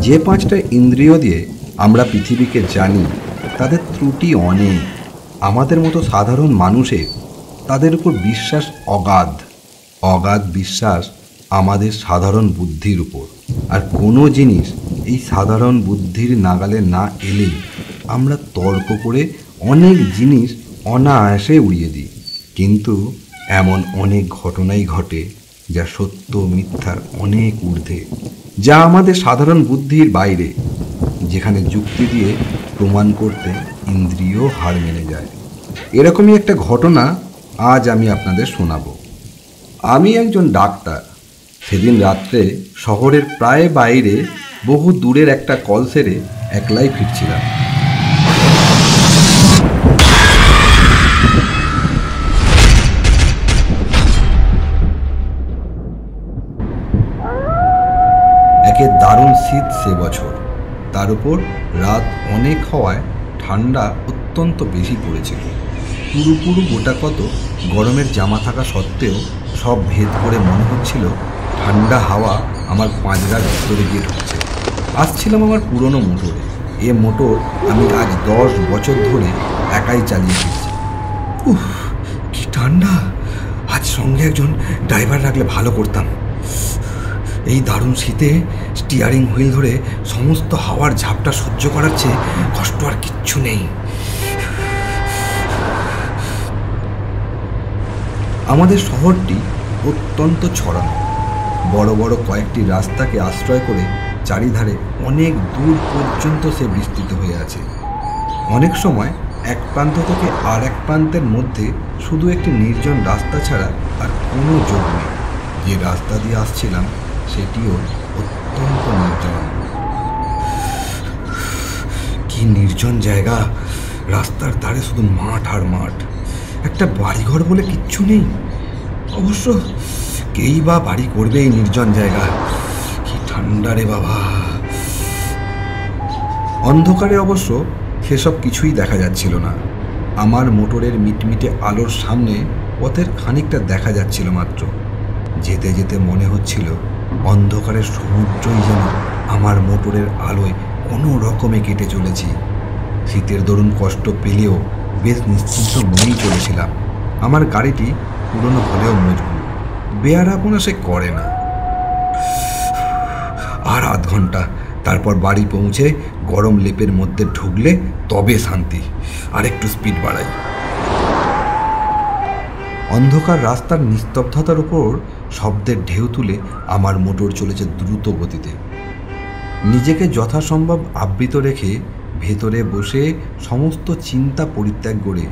যে 5টা ইন্দ্রিয় দিয়ে আমরা পৃথিবীকে জানি তাদের ত্রুটি অনেক। আমাদের মতো সাধারণ মানুষের তাদের উপর বিশ্বাস অগাধ। অগাধ বিশ্বাস আমাদের সাধারণ বুদ্ধির উপর। আর কোনো জিনিস এই সাধারণ বুদ্ধির নাগালে না এলেই আমরা তর্ক করে অনেক জিনিস অনায়াসে উড়িয়ে দিই। কিন্তু এমন অনেক ঘটনাই ঘটে যা সত্য মিথ্যার অনেক ঊর্ধ্বে, যা আমাদের সাধারণ বুদ্ধির বাইরে, যেখানে যুক্তি দিয়ে প্রমাণ করতে ইন্দ্রিয় হার মেনে যায়। এরকমই একটা ঘটনা আজ আমি আপনাদের শোনাবো। আমি একজন ডাক্তার। সেদিন রাত্রে শহরের প্রায় বাইরে বহু দূরের একটা কল সেরে একলাই ফিরছিলাম। একে দারুণ শীত সে বছর, তার উপর রাত অনেক হওয়ায় ঠান্ডা অত্যন্ত বেশি পড়েছিল। পুরো গোটা কত গরমের জামা থাকা সত্ত্বেও সব ভেদ করে মনে হচ্ছিল ঠান্ডা হাওয়া আমার পাঁজরার ভিতরে গিয়ে ঢুকছে। আসছিলাম আমার পুরনো মোটরে। এ মোটর আমি আজ 10 বছর ধরে একাই চালিয়ে ফিরছি। উফ, কি ঠান্ডা! আজ সঙ্গে একজন ড্রাইভার রাখলে ভালো করতাম। এই দারুণ শীতে স্টিয়ারিং হুইল ধরে সমস্ত হাওয়ার ঝাপটা সহ্য করার চেয়ে কষ্ট আর কিচ্ছু নেই। আমাদের শহরটি অত্যন্ত ছড়ানো। বড় বড় কয়েকটি রাস্তাকে আশ্রয় করে চারিধারে অনেক দূর পর্যন্ত সে বিস্তৃত হয়ে আছে। অনেক সময় এক প্রান্ত থেকে আর এক প্রান্তের মধ্যে শুধু একটি নির্জন রাস্তা ছাড়া আর কোনো যোগ নেই। যে রাস্তা দিয়ে আসছিলাম সেটিও অত্যন্ত নির্জন। কি নির্জন জায়গা! রাস্তার ধারে শুধু মাঠ আর মাঠ। একটা বাড়িঘর বলে কিচ্ছু নেই। অবশ্য কেই বা বাড়ি করবে এই নির্জন জায়গা। কি ঠান্ডা রে বাবা! অন্ধকারে অবশ্য সেসব কিছুই দেখা যাচ্ছিল না। আমার মোটরের মিটমিটে আলোর সামনে পথের খানিকটা দেখা যাচ্ছিল মাত্র। যেতে যেতে মনে হচ্ছিল অন্ধকারের সমুদ্রই যেন আমার মোটরের আলোয় কোনো রকমে কেটে চলেছি। শীতের দরুন কষ্ট পেলেও বেশ নিশ্চিন্ত মনেই চলেছিলাম। আমার গাড়িটি পুরনো হলেও মজবুত, বেয়ারাপনা সে করে না। আর আধ ঘন্টা, তারপর বাড়ি পৌঁছে গরম লেপের মধ্যে ঢুকলে তবে শান্তি। আর একটু স্পিড বাড়াই। অন্ধকার রাস্তার নিস্তব্ধতার উপর শব্দের ঢেউ তুলে আমার মোটর চলেছে দ্রুত গতিতে। নিজেকে যথাসম্ভব আবৃত রেখে ভেতরে বসে সমস্ত চিন্তা পরিত্যাগ করে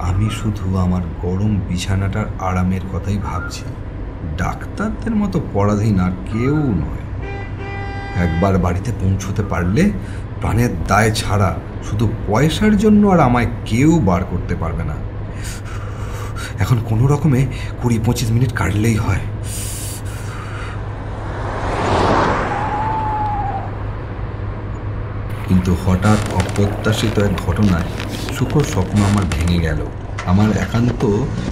আমি শুধু আমার গরম বিছানাটার আরামের কথাই ভাবছি। ডাক্তারদের মতো পরাধীন আর কেউ নয়। একবার বাড়িতে পৌঁছতে পারলে প্রাণের দায় ছাড়া শুধু পয়সার জন্য আর আমায় কেউ বার করতে পারবে না। এখন কোনো রকমে 20-25 মিনিট কাটলেই হয়। কিন্তু হঠাৎ অপ্রত্যাশিত এক ঘটনায় সুখর স্বপ্ন আমার ভেঙে গেল। আমার একান্ত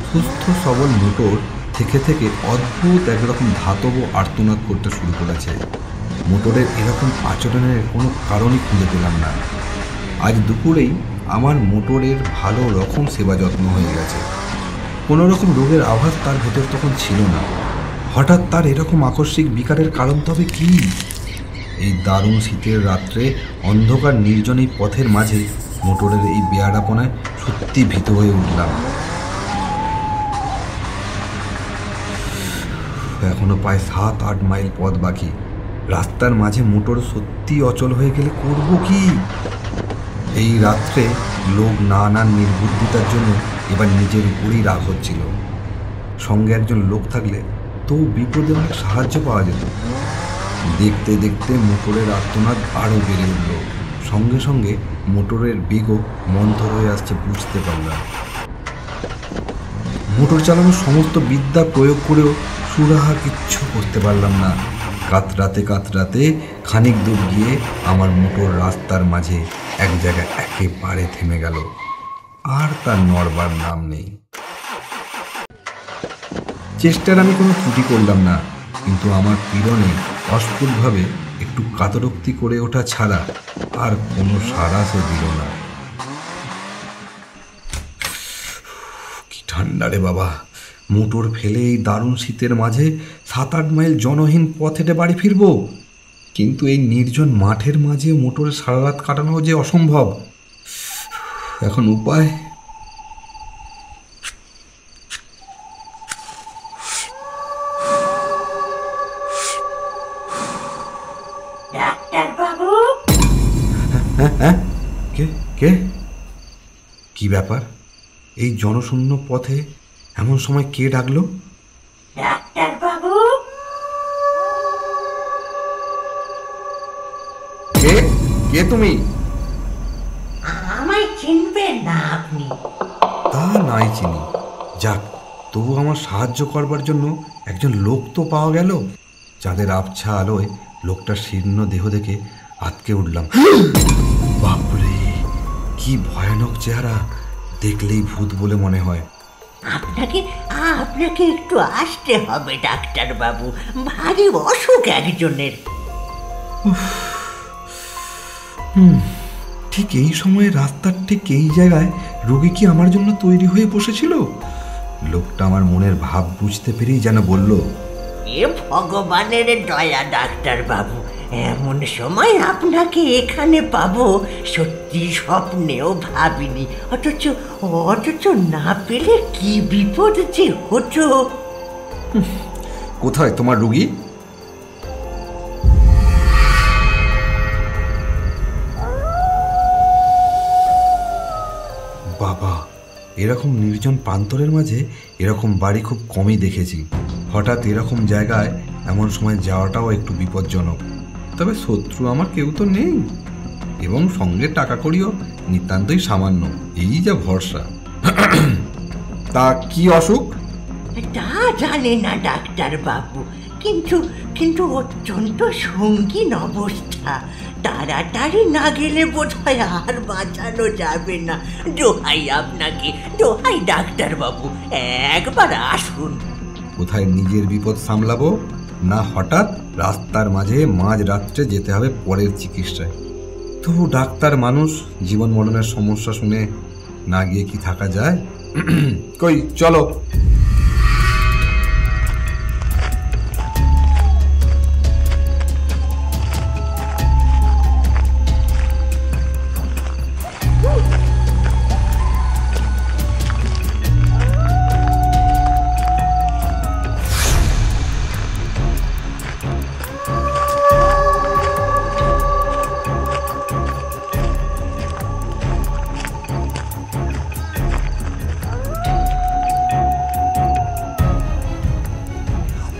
সুস্থ সবল মোটর থেকে থেকে অদ্ভুত একরকম ধাতব আর্তনাদ করতে শুরু করেছে। মোটরের এরকম আচরণের কোনো কারণই খুঁজে পেলাম না। আজ দুপুরেই আমার মোটরের ভালো রকম সেবা যত্ন হয়ে গেছে। কোনো রকম রোগের আভাস তার ভেতর তখন ছিল না। হঠাৎ তার এরকম আকস্মিক বিকারের কারণ তবে কি? এই দারুণ শীতের রাত্রে অন্ধকার নির্জন এই পথের মাঝে মোটরের এই বেয়ারাপনায় সত্যি ভীত হয়ে উঠলাম। এখনো প্রায় 7-8 মাইল পথ বাকি। রাস্তার মাঝে মোটর সত্যি অচল হয়ে গেলে করব কি? এই রাত্রে লোক নানান নির্বুদ্ধিতার জন্য এবার নিজের উপরেই রাগ হচ্ছিল। সঙ্গে একজন লোক থাকলে তো বিপদে অনেক সাহায্য পাওয়া যেত। দেখতে দেখতে মোটরের আর্তনাদ আরও বেড়ে উঠল। সঙ্গে সঙ্গে মোটরের বেগও মন্থর হয়ে আসছে বুঝতে পারলাম। মোটর চালানোর সমস্ত বিদ্যা প্রয়োগ করেও সুরাহা কিচ্ছু করতে পারলাম না। কাতরাতে খানিক দূর গিয়ে আমার মোটর রাস্তার মাঝে এক জায়গায় একেবারে থেমে গেল। আর তার নড়বার নাম নেই। চেষ্টার আমি কোনো ত্রুটি করলাম না, কিন্তু আমার পীড়নে অস্ফুটভাবে একটু একটু কাতরোক্তি করে ওঠা ছাড়া আর কোনো সাড়া সে দিল না। কি ঠান্ডা রে বাবা! মোটর ফেলে এই দারুণ শীতের মাঝে 7-8 মাইল জনহীন পথ হেঁটে বাড়ি ফিরবো, কিন্তু এই নির্জন মাঠের মাঝে মোটরে সারা রাত কাটানো যে অসম্ভব। এখন উপায়? হ্যাঁ, কে কে? কি ব্যাপার? এই জনশূন্য পথে এমন সময় কে ডাকলো? ডাক্তার বাবু, কে কে তুমি? আমায় চিনবেন না আপনি? তা নাই চিনি, যাক তবু আমার সাহায্য করবার জন্য একজন লোক তো পাওয়া গেল। যাদের আবছা আলোয় লোকটার শীর্ণ দেহ দেখে আটকে উঠলাম। বাপরে, কি ভয়ানক চেহারা! দেখলেই ভূত বলে মনে হয়। আপনাকে আপনাকে একটু আসতে হবে ডাক্তার বাবু, ভারী অসুখ একজনের। ঠিক এই সময়ে রাস্তার ঠিক এই জায়গায় রোগী কি আমার জন্য তৈরি হয়ে বসেছিল? লোকটা আমার মনের ভাব বুঝতে পেরেই যেন বলল, এ ভগবানের দয়া ডাক্তার বাবু, এমন সময় আপনাকে এখানে পাবো সত্যি স্বপ্নেও ভাবিনি। অথচ না পেলে কি বিপদ যে হতো। কোথায় তোমার রোগী? বাবা, এরকম নির্জন প্রান্তরের মাঝে এরকম বাড়ি খুব কমই দেখেছি। হঠাৎ এরকম জায়গায় এমন সময় যাওয়াটাও একটু বিপজ্জনক। তবে শত্রু আমার কেউ তো নেই, এবং সঙ্গে টাকা কড়িও নিতান্তই সামান্য, এই যা ভরসা। তা কি অসুখ? তা জানে না ডাক্তার বাবু, কিন্তু অত্যন্ত সঙ্গীন অবস্থা। তাড়াতাড়ি না গেলে বোধহয় আর বাঁচানো যাবে না। দোহাই আপনাকে, দোহাই ডাক্তার বাবু, একবার আসুন। কোথায় নিজের বিপদ সামলাবো, না হঠাৎ রাস্তার মাঝে মাঝ রাত্রে যেতে হবে পরের চিকিৎসায়। তবু ডাক্তার মানুষ, জীবন মরণের সমস্যা শুনে না গিয়ে কি থাকা যায়? কই চলো।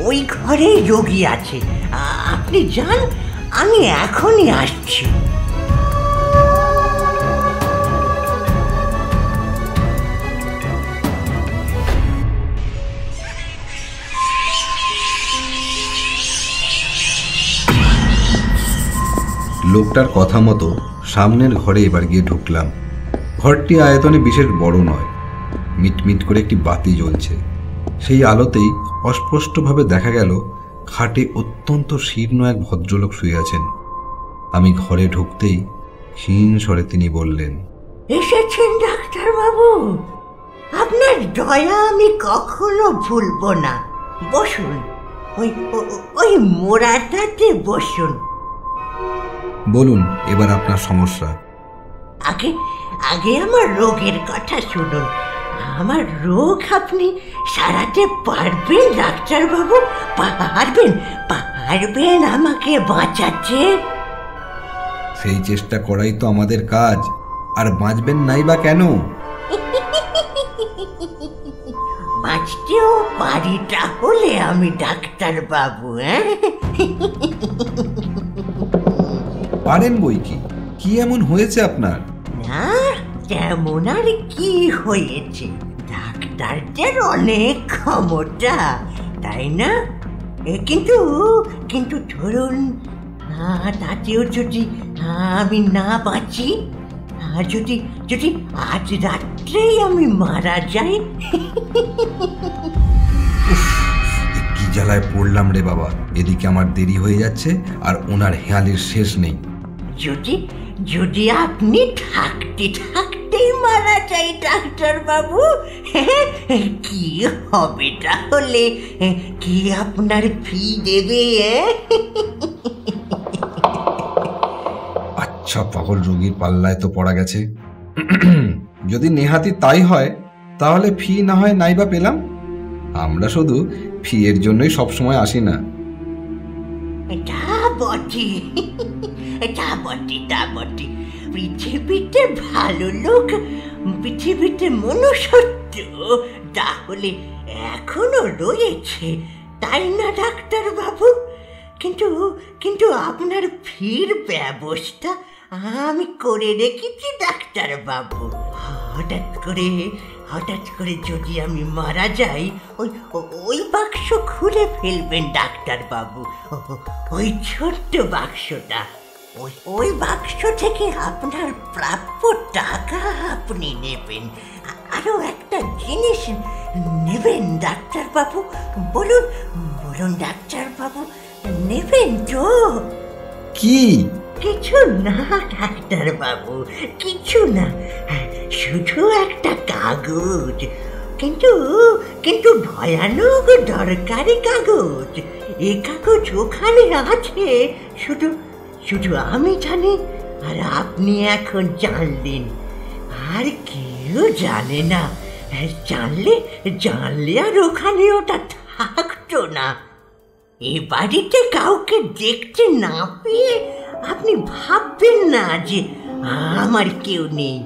ওই ঘরে রোগী আছে, আপনি যান, আমি এখনই আসছি। লোকটার কথা মতো সামনের ঘরে এবার গিয়ে ঢুকলাম। ঘরটি আয়তনে বিশেষ বড় নয়, মিটমিট করে একটি বাতি জ্বলছে। সেই আলোতেই অস্পষ্টভাবে দেখা গেল খাটে অত্যন্ত শীর্ণ এক ভদ্রলোক শুয়ে আছেন। আমি ঘরে ঢুকতেই ক্ষীণ স্বরে তিনি বললেন, এসেছেন ডাক্তার বাবু, আপনার দয়া আমি কখনো ভুলবো না। বসুন, ওই মোড়াটাতে বসুন। বলুন এবার আপনার সমস্যা। আগে আমার রোগের কথা শুনুন। আমার রোগ আপনি সারাতে পারবেন ডাক্তার বাবু? পারবেন আমাকে বাঁচাতে? সেই চেষ্টা করাই তো আমাদের কাজ, আর বাঁচবেন নাই বা কেন? বাঁচতেও পারি তাহলে আমি ডাক্তার বাবু। পারেন বই কি? কি এমন হয়েছে আপনার? না, তেমন আর কি হয়েছে, ডাক্তারদের অনেক ক্ষমতা, তাই না? কিন্তু ধরুন তাতেও যদি আমি না বাঁচি, যদি আজ রাত্রেই আমি মারা যাই। কি জ্বালায় পড়লাম রে বাবা। এদিকে আমার দেরি হয়ে যাচ্ছে আর ওনার হেয়ালির শেষ নেই। যদি যদি আপনি থাকতে থাকতেই মারা যায় ডাক্তার বাবু, কি হবে তাহলে? কি আপনার ফি দেবে? আচ্ছা, পাগল রোগীর পাল্লায় তো পড়া গেছে। যদি নেহাতি তাই হয় তাহলে ফি না হয় নাইবা পেলাম। আমরা শুধু ফি এর জন্যই সবসময় আসি না। তা বটে, তা বটে, তা বটে। পৃথিবীতে ভালো লোক, পৃথিবীতে মনুষ্যত্ব তাহলে এখনো রয়েছে, তাই না ডাক্তার বাবু? কিন্তু কিন্তু আপনার ফির ব্যবস্থা আমি করে রেখেছি ডাক্তার বাবু। হঠাৎ করে যদি আমি মারা যাই, ওই বাক্স খুলে ফেলবেন ডাক্তার বাবু। ওই ছোট্ট বাক্সটা, ওই বাক্স থেকে আপনার প্রাপ্য টাকা আপনি নেবেন। আরো একটা জিনিস নেবেন ডাক্তার বাবু? বলুন বলুন ডাক্তার বাবু, নেবেন তো? কি? কিছু না ডাক্তার বাবু, কিছু না, শুধু একটা কাগজ, কিন্তু কিন্তু ভয়ানক দরকারি কাগজ। এই কাগজ ওখানে আছে, শুধু শুধু আমি জানি, আর আপনি এখন জানলেন, আর কেউ জানে না। জানলে জানলে আর ওখানে ওটা থাকতো না। এ বাড়িতে কাউকে দেখতে না পেয়ে আপনি ভাববেন না যে আমার কেউ নেই।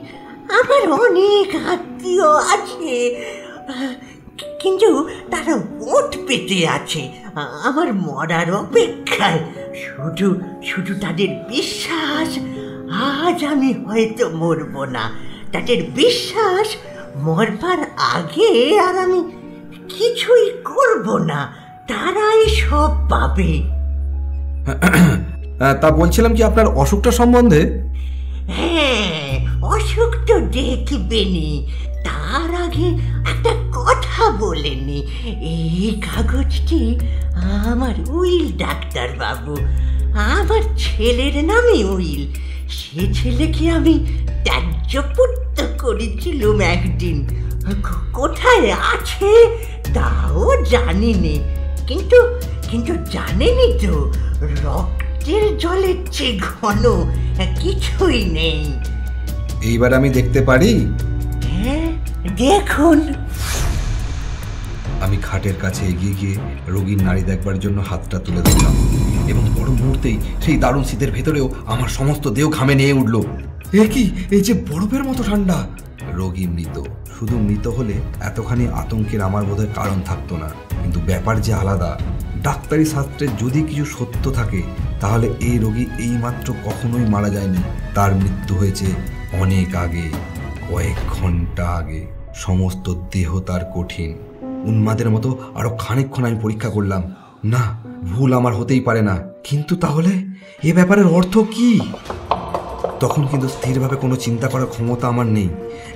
আমার অনেক আত্মীয় আছে, কিন্তু তারা ওট পেতে আছে আমার মরার অপেক্ষায়। শুধু শুধু তাদের বিশ্বাস আজ আমি হয়তো মরব না, তাদের বিশ্বাস মরবার আগে আর আমি কিছুই করব না, তারাই সব পাবে। তা বলছিলাম কি আপনার অসুখটা সম্বন্ধে? হ্যাঁ, অসুখ তো দেখবেনি, তার আগে একটা কথা বলেনি। এই কাগজটি আমার উইল ডাক্তার বাবু, আমার ছেলের নামে উইল। সে ছেলেকে আমি ত্যায্যপুত্র করেছিলুম একদিন। কোথায় আছে তাও জানিনি, কিন্তু কিন্তু জানেনি তো, রক্তের জলের চেয়ে ঘন কিছুই নেই। এইবার আমি দেখতে পারি? হ্যাঁ, দেখুন। আমি খাটের কাছে এগিয়ে গিয়ে রোগীর নাড়ি দেখবার জন্য হাতটা তুলে দিলাম, এবং বড় মুহূর্তেই সেই দারুণ শীতের ভেতরেও আমার সমস্ত দেহ ঘামে নিয়ে উঠল। এ কি, এই যে বরফের মতো ঠান্ডা! রোগী মৃত। শুধু মৃত হলে এতখানি আতঙ্কের আমার বোধহয় কারণ থাকতো না, কিন্তু ব্যাপার যে আলাদা। ডাক্তারি শাস্ত্রে যদি কিছু সত্য থাকে, তাহলে এই রোগী এইমাত্র কখনোই মারা যায়নি। তার মৃত্যু হয়েছে অনেক আগে, কয়েক ঘন্টা আগে। সমস্ত দেহ তার কঠিন। উন্মাদের মতো আরো খানিকক্ষণ আমি পরীক্ষা করলাম। না, ভুল আমার হতেই পারে না। কিন্তু তাহলে এ ব্যাপারের অর্থ কি? তখন কিন্তু স্থিরভাবে কোনো চিন্তা করার ক্ষমতা আমার নেই।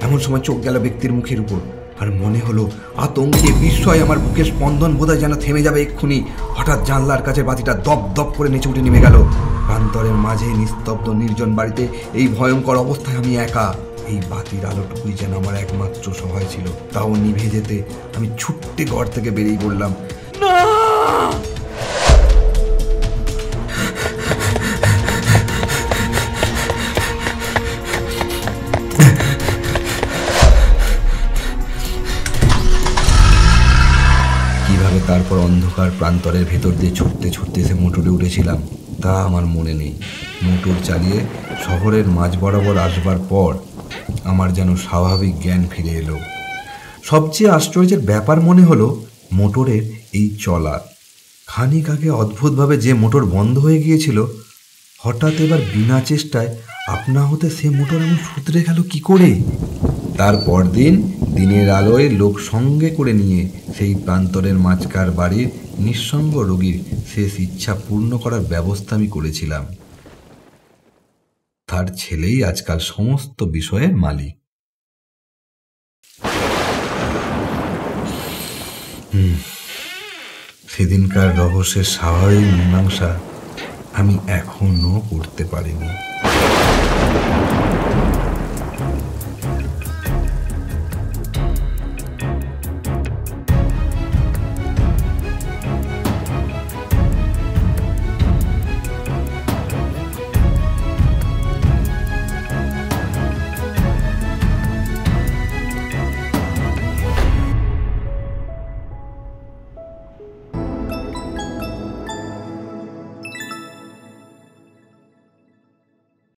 এমন সময় চোখ গেল ব্যক্তির মুখের উপর, আর মনে হলো আতঙ্কে বিস্ময়ে আমার বুকের স্পন্দন বোধহয় যেন থেমে যাবে এক্ষুনি। হঠাৎ জানলার কাছে বাতিটা দপ দপ করে নিচে উঠে নেমে গেল। প্রান্তরের মাঝে নিস্তব্ধ নির্জন বাড়িতে এই ভয়ঙ্কর অবস্থায় আমি একা। এই বাতির আলোটুকুই যেন আমার একমাত্র সহায় ছিল। তাও নিভে যেতে আমি ছুট্টে ঘর থেকে বেরিয়ে পড়লাম। না! কিভাবে তারপর অন্ধকার প্রান্তরের ভেতর দিয়ে ছুটতে ছুটতে এসে মোটরে উঠেছিলাম তা আমার মনে নেই। মোটর চালিয়ে শহরের মাঝ বরাবর আসবার পর আমার যেন স্বাভাবিক জ্ঞান ফিরে এলো। সবচেয়ে আশ্চর্যের ব্যাপার মনে হলো মোটরের এই চলা। খানিক আগে অদ্ভুতভাবে যে মোটর বন্ধ হয়ে গিয়েছিল, হঠাৎ এবার বিনা চেষ্টায় আপনা হতে সে মোটর এমন শুধরে গেল কি করে? তারপর দিন দিনের আলোয় লোক সঙ্গে করে নিয়ে সেই প্রান্তরের মাঝকার বাড়ির নিঃসঙ্গ রোগীর শেষ ইচ্ছা পূর্ণ করার ব্যবস্থা আমি করেছিলাম। তার ছেলেই আজকাল সমস্ত বিষয়ের মালিক। সেদিনকার রহস্যের স্বাভাবিক মীমাংসা আমি এখনো করতে পারিনি।